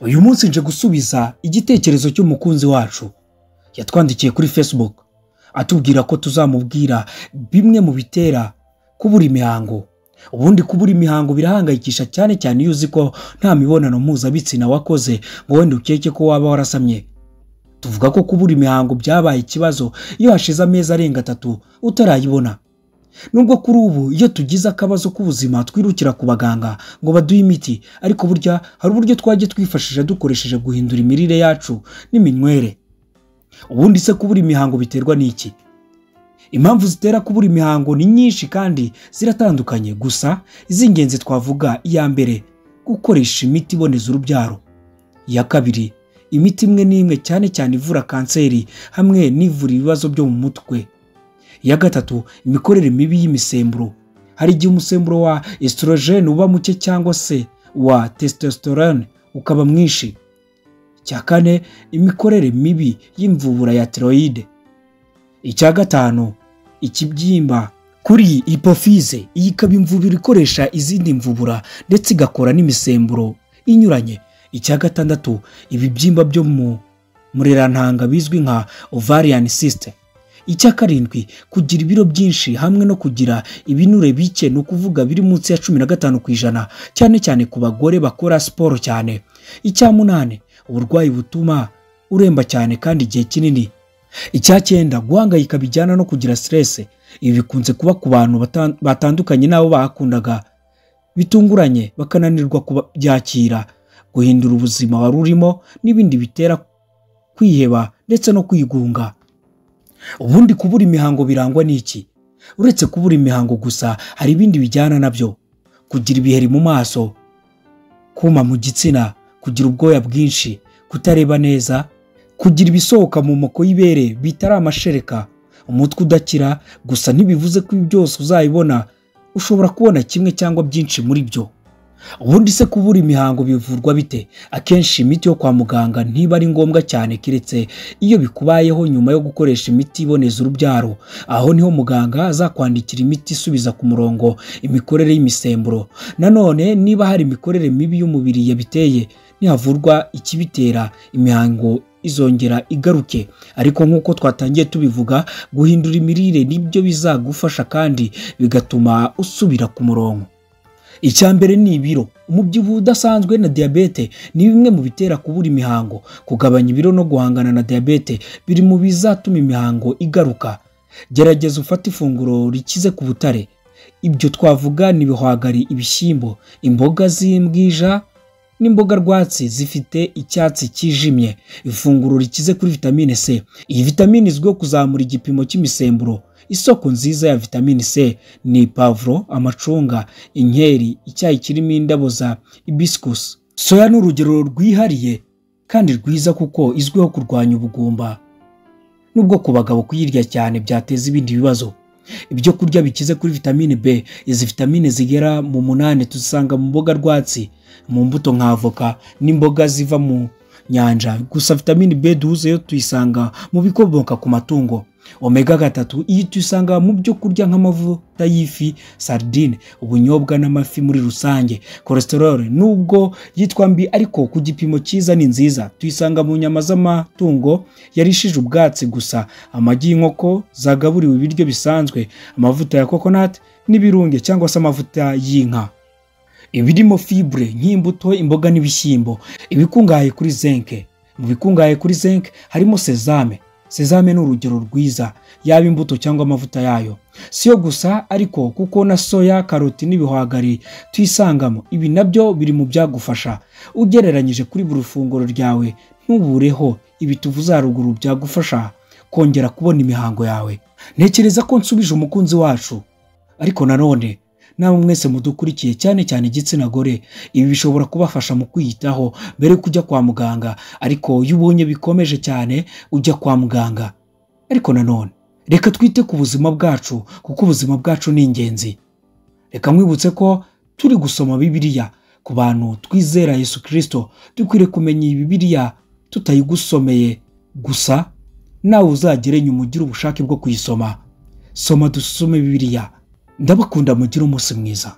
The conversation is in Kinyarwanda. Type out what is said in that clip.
Uyu munsi nje gusubiza igitekerezo cy'umukunzi wacu yatwandikiye kuri Facebook atubwira ko tuzamubwira bimwe mu bitera kubura imihango. Ubundi kubura imihango birahangayikisha cyane cyane iyo uzi ko nta mibonano mpuzabitsina wakoze ngo wenda ukeke ko waba warasamye. Tuvuga ko kubura imihango byabaye ikibazo iyo hashize amezi arenga 3 utarayibona. Nubwo kuri ubu iyo tugize akabazo k'ubuzima twirukira ku baganga ngo baduhe imiti, ariko burya hari uburyo twagiye twifashisha dukoresheje guhindura imirire yacu n'iminywere. Ubundi se kubura imihango biterwa n'iki? Impamvu zitera kubura imihango ni nyinshi kandi ziratandukanye, gusa iz'ingenzi twavuga: iya mbere, gukoresha imiti iboneza urubyaro; iya kabiri, imiti imwe n'imwe cyane cyane ivura kanseri hamwe n'ivura ibibazo byo mu mutwe; iya gatatu, imikorere mibi y'imisemburo. Hari igihe umusemburo wa estrogen uba muke cyangwa se wa testosterone ukaba mwinshi. Icya kane, imikorere mibi y'imvubura ya thyroid. Icya gatanu, ikibyimba kuri hypophyse. Iyi ikaba imvubura ikoresha izindi mvubura ndetse igakora n'imisemburo inyuranye. Icya gatandatu, ibibyimba byo mu murerantanga bizwi nka ovarian cyst. Icya karindwi, kugira ibiro byinshi hamwe no kugira ibinure bike, no kuvuga biri munsi ya 15% cyane cyane ku bagore bakora siporo cyane. Icya munane, uburwayi butuma uremba cyane kandi igihe kinini. Icya cyenda, guhangayika bijyana no kugira stress. Ibi bikunze kuba ku bantu batandukanye nabo bakundaga bitunguranye bakananirwa kubyakira, guhindura ubuzima wari urimo n'ibindi bitera kwiheba ndetse no kwigunga. Ubundi kubura imihango birangwa n'iki? Uretse kubura imihango gusa, hari ibindi bijyana nabyo: kugira ibiheri mu maso, kuma mu gitsina, kugira ubwoya bwinshi, kutareba neza, kugira ibisohoka mu moko y'ibere bitari amashereka, umutwe udakira. Gusa ntibivuze ko ibi byose uzayibona, ushobora kubona kimwe cyangwa byinshi muri byo. Ubundi se kubura imihango bivurwa bite? Akenshi imiti yo kwa muganga ntiba ari ngombwa cyane, kiretse iyo bikubayeho nyuma yo gukoresha imiti iboneza urubyaro. Aho niho muganga azakwandikira imiti isubiza ku murongo imikorere y'imisemburo. Nanone niba hari imikorere mibi y'umubiri yabiteye, nihavurwa ikibitera, imihango izongera igaruke. Ariko nk'uko twatangiye tubivuga, guhindura imirire nibyo bizagufasha kandi bigatuma usubira ku murongo. Icya mbere ni ibiro. Umubyibuho udasanzwe na diabete ni bimwe mu bitera kubura imihango. Kugabanya ibiro no guhangana na diabete biri mu bizatuma imihango igaruka. Gerageza ufate ifunguro rikize ku butare. Ibyo twavuga ni ibihwagari, ibishyimbo, imboga z'imbwija n'imboga rwatsi zifite icyatsi kijimye. Ifunguro rikize kuri vitamine C. Iyi vitamine izwiho kuzamura igipimo cy'imisemburo. Isoko nziza ya vitamine C ni pavuro, amacunga, inkeri, icyayi kirimo indabo za hibiscus. Soya ni urugero rwihariye kandi rwiza kuko izwiho kurwanya ubugumba. Nubwo ku bagabo kuyirya cyane byateza ibindi bibazo. Ibyo kurya bikize kuri vitamine B. Izi vitamine zigera mu 8 tuzisanga mu mboga rwatsi, mu mbuto nka avoka n'imboga ziva mu nyanja. Gusa vitamine B12 yo tuyisanga mu bikomoka ku matungo. Omega 3 iyi tuyisanga mu byo kurya nk'amavuta y'ifi, sardine, ubunyobwa n'amafi muri rusange. Cholesterol nubwo yitwa mbi ariko ku gipimo cyiza ni nziza, tuyisanga mu nyama z'amatungo yarishije ubwatsi gusa, amagi y'inkoko zagaburiwe ibiryo bisanzwe, amavuta ya coconut n'ibirunge cyangwa se amavuta y'inka. Ibirimo fibre nk'imbuto, imboga n'ibishyimbo. Ibikungahaye kuri zinc. Mu bikungahaye kuri zinc harimo sesame. Sesame ni urugero rwiza, yaba imbuto cyangwa amavuta yayo. Siyo gusa ariko kuko na soya, karoti n'ibihwagari tuyisangamo. Ibi nabyo biri mu byagufasha. Ugereranyije kuri buri funguro ryawe, ntubureho ibi tuvuze haruguru byagufasha kongera kubona imihango yawe. Ntekereza ko nsubije umukunzi wacu, ariko nanone nawe mwese mudukurikiye cyane cyane igitsina gore, ibi bishobora kubafasha mu kwiyitaho mbere kujya kwa muganga. Ariko iyo ubonye bikomeje cyane ujya kwa muganga. Ariko nanone reka twite ku buzima bwacu kuko ubuzima bwacu ni ingenzi. Reka mwibutse ko turi gusoma Bibiliya. Ku bantu twizera Yesu Kristo dukwiriye kumenya iyi Bibiliya tutayigusomeye gusa, nawe uzagere nyuma ugira ubushake bwo kuyisoma. Soma dusome Bibiliya. Ndabakunda, mugire umunsi mwiza.